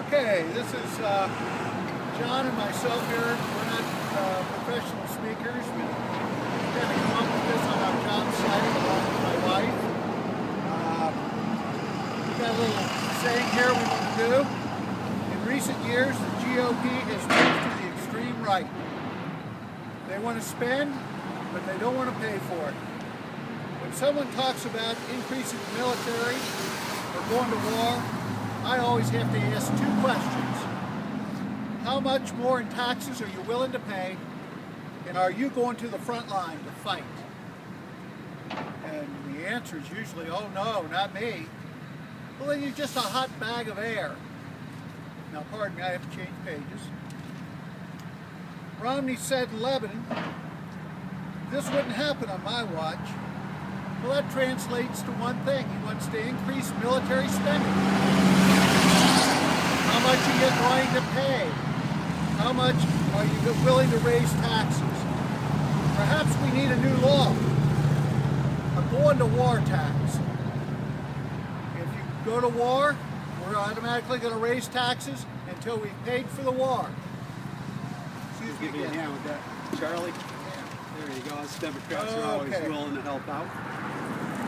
Okay, this is John and myself here. We're not professional speakers. We kind of come up with this on our job site along with my wife. We've got a little saying here we want to do. In recent years, the GOP has moved to the extreme right. They want to spend, but they don't want to pay for it. When someone talks about increasing the military or going to war, I always have to ask two questions. How much more in taxes are you willing to pay? And are you going to the front line to fight? And the answer is usually, oh no, not me. Well, then you're just a hot bag of air. Now, pardon me, I have to change pages. Romney said in Lebanon, this wouldn't happen on my watch. Well, that translates to one thing. He wants to increase military spending. How much are you going to pay? How much are you willing to raise taxes? Perhaps we need a new law, a going to war tax. If you go to war, we're automatically going to raise taxes until we've paid for the war. Excuse me, give me a hand with that, Charlie. Yeah. There you go. Us Democrats are always willing to help out.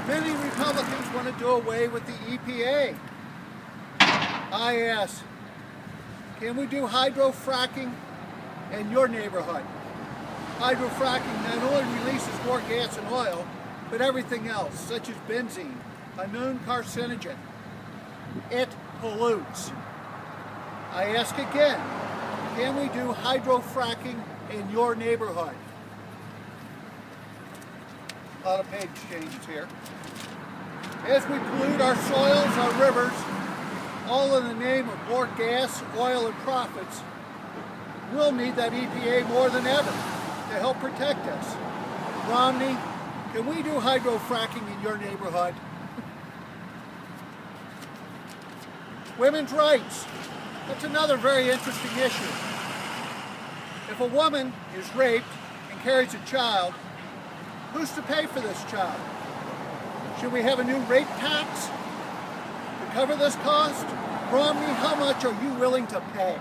Many Republicans want to do away with the EPA. I ask, can we do hydrofracking in your neighborhood? Hydrofracking not only releases more gas and oil, but everything else, such as benzene, a known carcinogen. It pollutes. I ask again, can we do hydrofracking in your neighborhood? A lot of page changes here. As we pollute our soils, our rivers, all in the name of more gas, oil, and profits, we'll need that EPA more than ever to help protect us. Romney, can we do hydrofracking in your neighborhood? Women's rights. That's another very interesting issue. If a woman is raped and carries a child, who's to pay for this child? Should we have a new rape tax to cover this cost? Romney, how much are you willing to pay?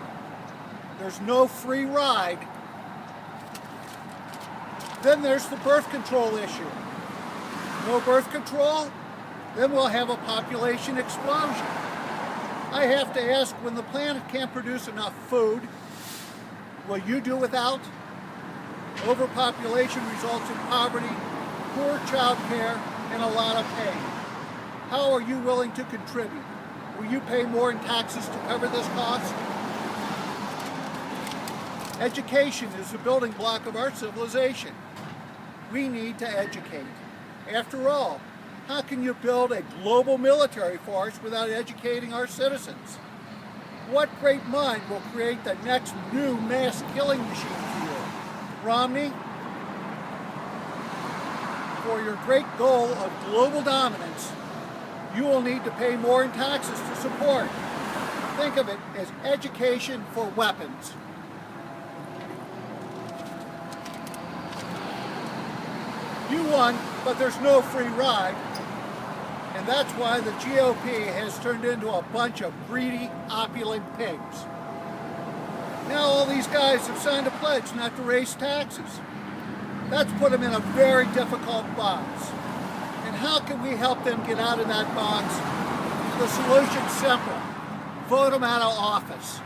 There's no free ride. Then there's the birth control issue. No birth control? Then we'll have a population explosion. I have to ask, when the planet can't produce enough food, will you do without? Overpopulation results in poverty, poor child care, and a lot of pain. How are you willing to contribute? Will you pay more in taxes to cover this cost? Education is the building block of our civilization. We need to educate. After all, how can you build a global military force without educating our citizens? What great mind will create the next new mass killing machine for you? Romney, for your great goal of global dominance, you will need to pay more in taxes to support. Think of it as education for weapons. You won, but there's no free ride. And that's why the GOP has turned into a bunch of greedy, opulent pigs. Now all these guys have signed a pledge not to raise taxes. That's put them in a very difficult box. And how can we help them get out of that box? The solution's simple. Vote them out of office.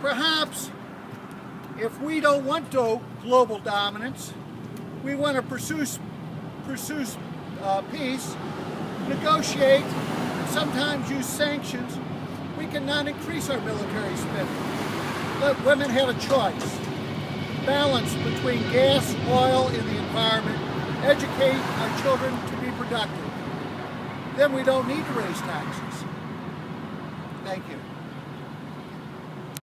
Perhaps, if we don't want global dominance, we want to pursue peace, negotiate, and sometimes use sanctions, we can not increase our military spending. Let women have a choice. Balance between gas, oil, and the environment. Educate our children to be productive. Then we don't need to raise taxes. Thank you.